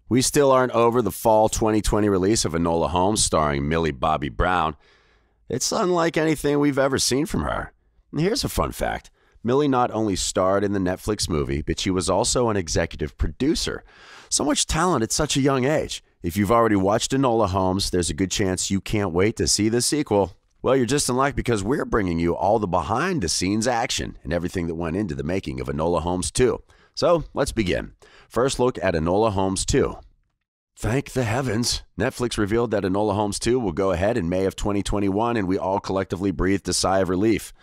We still aren't over the fall 2020 release of Enola Holmes starring Millie Bobby Brown. It's unlike anything we've ever seen from her. And here's a fun fact. Millie not only starred in the Netflix movie, but she was also an executive producer. So much talent at such a young age. If you've already watched Enola Holmes, there's a good chance you can't wait to see the sequel. Well, you're just in luck because we're bringing you all the behind-the-scenes action and everything that went into the making of Enola Holmes 2. So, let's begin. First look at Enola Holmes 2. Thank the heavens. Netflix revealed that Enola Holmes 2 will go ahead in May of 2021, and we all collectively breathed a sigh of relief.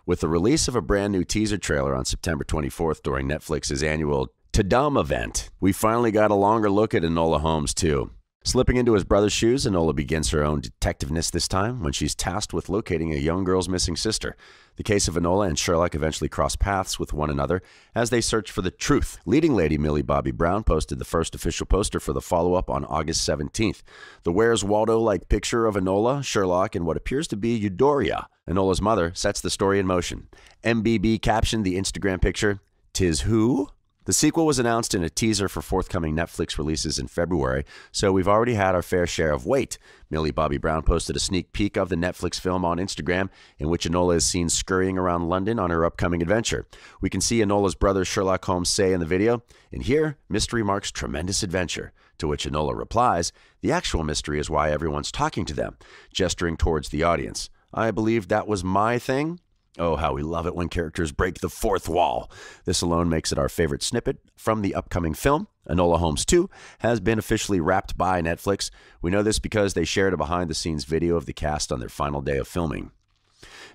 With the release of a brand new teaser trailer on September 24th during Netflix's annual Ta-Dum event, we finally got a longer look at Enola Holmes 2. Slipping into his brother's shoes, Enola begins her own detectiveness this time when she's tasked with locating a young girl's missing sister. The case of Enola and Sherlock eventually cross paths with one another as they search for the truth. Leading lady Millie Bobby Brown posted the first official poster for the follow-up on August 17th. The Where's Waldo-like picture of Enola, Sherlock, and what appears to be Eudoria, Enola's mother, sets the story in motion. MBB captioned the Instagram picture, "'Tis who?" The sequel was announced in a teaser for forthcoming Netflix releases in February, so we've already had our fair share of wait. Millie Bobby Brown posted a sneak peek of the Netflix film on Instagram, in which Enola is seen scurrying around London on her upcoming adventure. We can see Enola's brother Sherlock Holmes say in the video, "And here, mystery marks tremendous adventure," to which Enola replies, "The actual mystery is why everyone's talking to them," gesturing towards the audience. "I believe that was my thing." Oh, how we love it when characters break the fourth wall. This alone makes it our favorite snippet from the upcoming film. Enola Holmes 2 has been officially wrapped by Netflix. We know this because they shared a behind-the-scenes video of the cast on their final day of filming.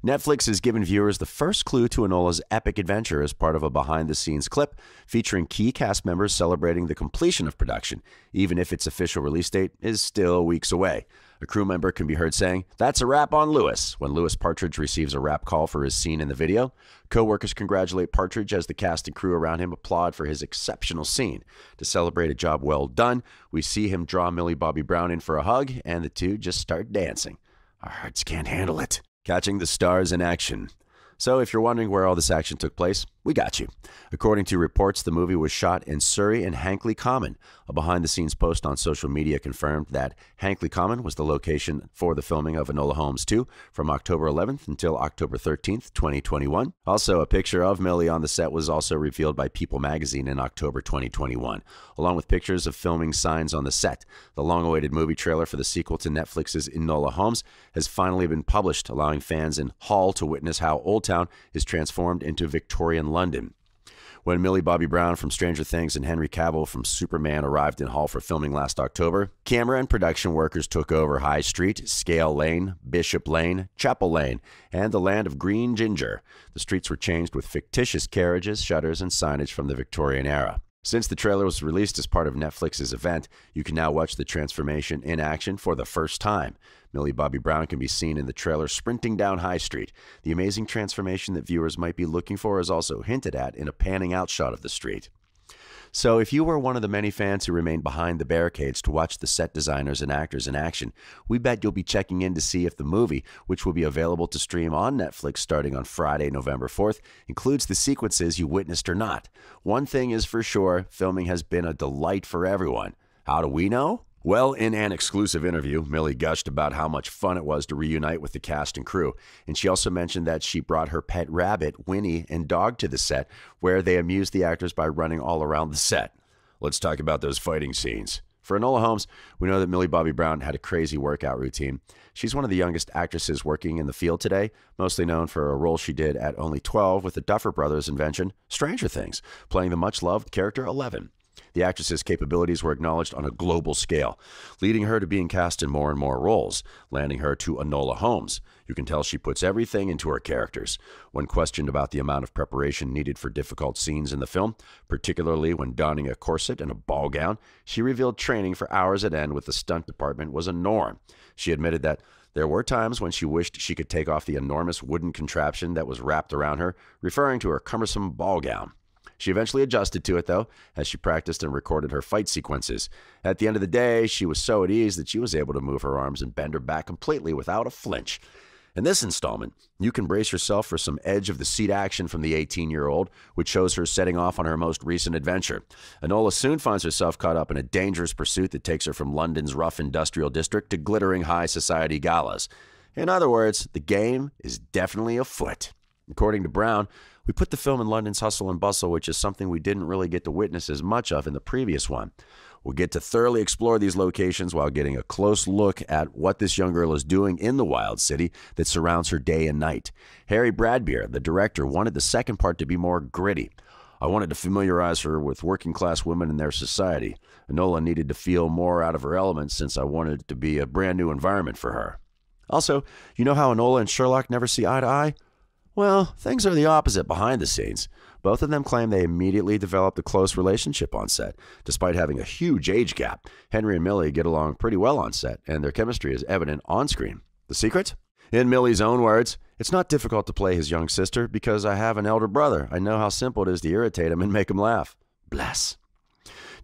Netflix has given viewers the first clue to Enola's epic adventure as part of a behind-the-scenes clip featuring key cast members celebrating the completion of production, even if its official release date is still weeks away. A crew member can be heard saying, "That's a wrap on Lewis," when Lewis Partridge receives a wrap call for his scene in the video. Co-workers congratulate Partridge as the cast and crew around him applaud for his exceptional scene. To celebrate a job well done, we see him draw Millie Bobby Brown in for a hug, and the two just start dancing. Our hearts can't handle it. Catching the stars in action. So if you're wondering where all this action took place, we got you. According to reports, the movie was shot in Surrey and Hankley Common. A behind-the-scenes post on social media confirmed that Hankley Common was the location for the filming of Enola Holmes 2 from October 11th until October 13th, 2021. Also, a picture of Millie on the set was also revealed by People magazine in October 2021, along with pictures of filming signs on the set. The long-awaited movie trailer for the sequel to Netflix's Enola Holmes has finally been published, allowing fans in Hull to witness how Old Town is transformed into Victorian London. When Millie Bobby Brown from Stranger Things and Henry Cavill from Superman arrived in Hull for filming last October, camera and production workers took over High Street, Scale Lane, Bishop Lane, Chapel Lane, and the land of Green Ginger. The streets were changed with fictitious carriages, shutters, and signage from the Victorian era. Since the trailer was released as part of Netflix's event, you can now watch the transformation in action for the first time. Millie Bobby Brown can be seen in the trailer sprinting down High Street. The amazing transformation that viewers might be looking for is also hinted at in a panning out shot of the street. So if you were one of the many fans who remained behind the barricades to watch the set designers and actors in action, we bet you'll be checking in to see if the movie, which will be available to stream on Netflix starting on Friday, November 4th, includes the sequences you witnessed or not. One thing is for sure, filming has been a delight for everyone. How do we know? Well, in an exclusive interview, Millie gushed about how much fun it was to reunite with the cast and crew, and she also mentioned that she brought her pet rabbit, Winnie, and dog to the set, where they amused the actors by running all around the set. Let's talk about those fighting scenes. For Enola Holmes, we know that Millie Bobby Brown had a crazy workout routine. She's one of the youngest actresses working in the field today, mostly known for a role she did at only 12 with the Duffer Brothers' invention, Stranger Things, playing the much-loved character Eleven. The actress's capabilities were acknowledged on a global scale, leading her to being cast in more and more roles, landing her to Enola Holmes. You can tell she puts everything into her characters. When questioned about the amount of preparation needed for difficult scenes in the film, particularly when donning a corset and a ball gown, she revealed training for hours at end with the stunt department was a norm. She admitted that there were times when she wished she could take off the enormous wooden contraption that was wrapped around her, referring to her cumbersome ball gown. She eventually adjusted to it, though, as she practiced and recorded her fight sequences. At the end of the day, she was so at ease that she was able to move her arms and bend her back completely without a flinch. In this installment, you can brace yourself for some edge-of-the-seat action from the 18-year-old, which shows her setting off on her most recent adventure. Enola soon finds herself caught up in a dangerous pursuit that takes her from London's rough industrial district to glittering high society galas. In other words, the game is definitely afoot. According to Brown, we put the film in London's hustle and bustle, which is something we didn't really get to witness as much of in the previous one. We'll get to thoroughly explore these locations while getting a close look at what this young girl is doing in the wild city that surrounds her day and night. Harry Bradbeer, the director, wanted the second part to be more gritty. I wanted to familiarize her with working-class women and their society. Enola needed to feel more out of her element since I wanted it to be a brand new environment for her. Also, you know how Enola and Sherlock never see eye to eye? Well, things are the opposite behind the scenes. Both of them claim they immediately developed a close relationship on set. Despite having a huge age gap, Henry and Millie get along pretty well on set, and their chemistry is evident on screen. The secret? In Millie's own words, "It's not difficult to play his young sister because I have an elder brother. I know how simple it is to irritate him and make him laugh." Bless.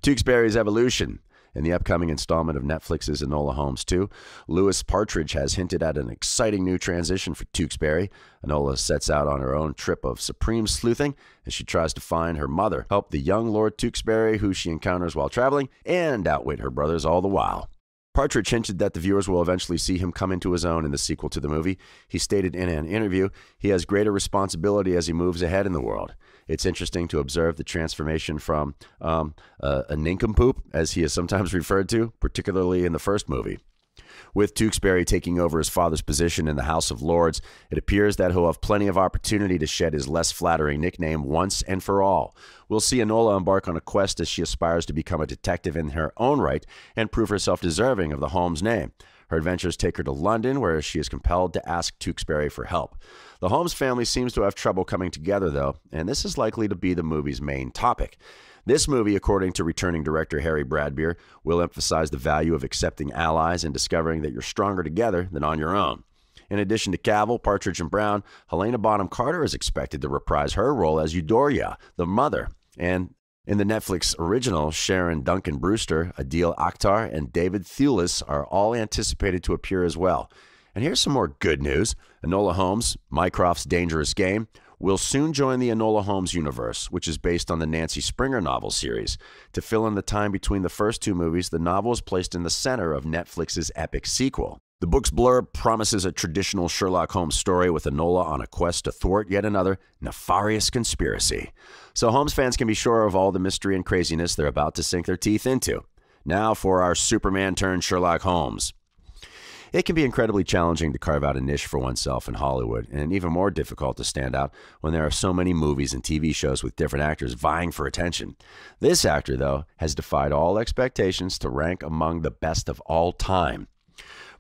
Tewksbury's evolution. In the upcoming installment of Netflix's Enola Holmes 2, Louis Partridge has hinted at an exciting new transition for Tewksbury. Enola sets out on her own trip of supreme sleuthing as she tries to find her mother, help the young Lord Tewksbury, who she encounters while traveling, and outwit her brothers all the while. Partridge hinted that the viewers will eventually see him come into his own in the sequel to the movie. He stated in an interview he has greater responsibility as he moves ahead in the world. It's interesting to observe the transformation from a nincompoop, as he is sometimes referred to, particularly in the first movie. With Tewksbury taking over his father's position in the House of Lords, it appears that he'll have plenty of opportunity to shed his less flattering nickname once and for all. We'll see Enola embark on a quest as she aspires to become a detective in her own right and prove herself deserving of the Holmes name. Her adventures take her to London, where she is compelled to ask Tewksbury for help. The Holmes family seems to have trouble coming together, though, and this is likely to be the movie's main topic. This movie, according to returning director Harry Bradbeer, will emphasize the value of accepting allies and discovering that you're stronger together than on your own. In addition to Cavill, Partridge, and Brown, Helena Bonham Carter is expected to reprise her role as Eudora, the mother. And in the Netflix original, Sharon Duncan Brewster, Adil Akhtar, and David Thewlis are all anticipated to appear as well. And here's some more good news. Enola Holmes, Mycroft's Dangerous Game, will soon join the Enola Holmes universe, which is based on the Nancy Springer novel series. To fill in the time between the first two movies, the novel is placed in the center of Netflix's epic sequel. The book's blurb promises a traditional Sherlock Holmes story with Enola on a quest to thwart yet another nefarious conspiracy. So Holmes fans can be sure of all the mystery and craziness they're about to sink their teeth into. Now for our Superman turned Sherlock Holmes. It can be incredibly challenging to carve out a niche for oneself in Hollywood, and even more difficult to stand out when there are so many movies and TV shows with different actors vying for attention. This actor, though, has defied all expectations to rank among the best of all time.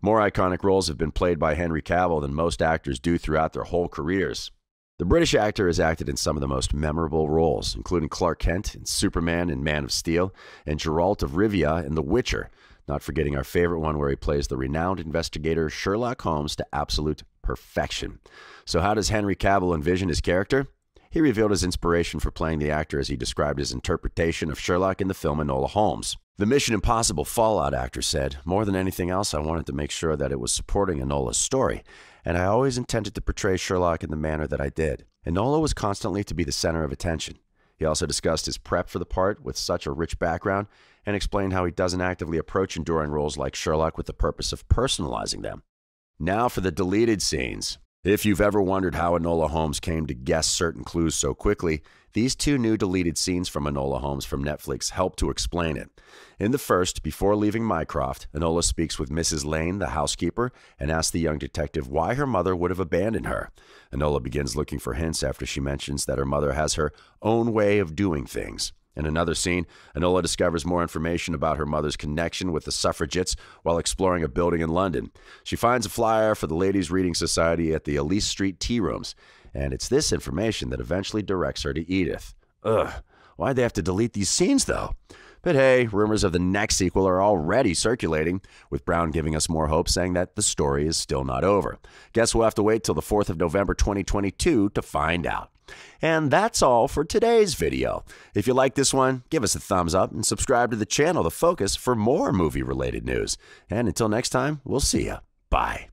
More iconic roles have been played by Henry Cavill than most actors do throughout their whole careers. The British actor has acted in some of the most memorable roles, including Clark Kent in Superman and Man of Steel, and Geralt of Rivia in The Witcher, not forgetting our favorite one where he plays the renowned investigator Sherlock Holmes to absolute perfection. So how does Henry Cavill envision his character? He revealed his inspiration for playing the actor as he described his interpretation of Sherlock in the film Enola Holmes. The Mission Impossible Fallout actor said, "More than anything else, I wanted to make sure that it was supporting Enola's story, and I always intended to portray Sherlock in the manner that I did. Enola was constantly to be the center of attention." He also discussed his prep for the part with such a rich background and explained how he doesn't actively approach enduring roles like Sherlock with the purpose of personalizing them. Now for the deleted scenes. If you've ever wondered how Enola Holmes came to guess certain clues so quickly, these two new deleted scenes from Enola Holmes from Netflix help to explain it. In the first, before leaving Mycroft, Enola speaks with Mrs. Lane, the housekeeper, and asks the young detective why her mother would have abandoned her. Enola begins looking for hints after she mentions that her mother has her own way of doing things. In another scene, Enola discovers more information about her mother's connection with the suffragettes while exploring a building in London. She finds a flyer for the Ladies' Reading Society at the Elise Street Tea Rooms, and it's this information that eventually directs her to Edith. Ugh, why'd they have to delete these scenes, though? But hey, rumors of the next sequel are already circulating, with Brown giving us more hope, saying that the story is still not over. Guess we'll have to wait till the 4th of November 2022 to find out. And that's all for today's video. If you like this one, give us a thumbs up and subscribe to the channel, The Focus, for more movie-related news. And until next time, we'll see ya. Bye.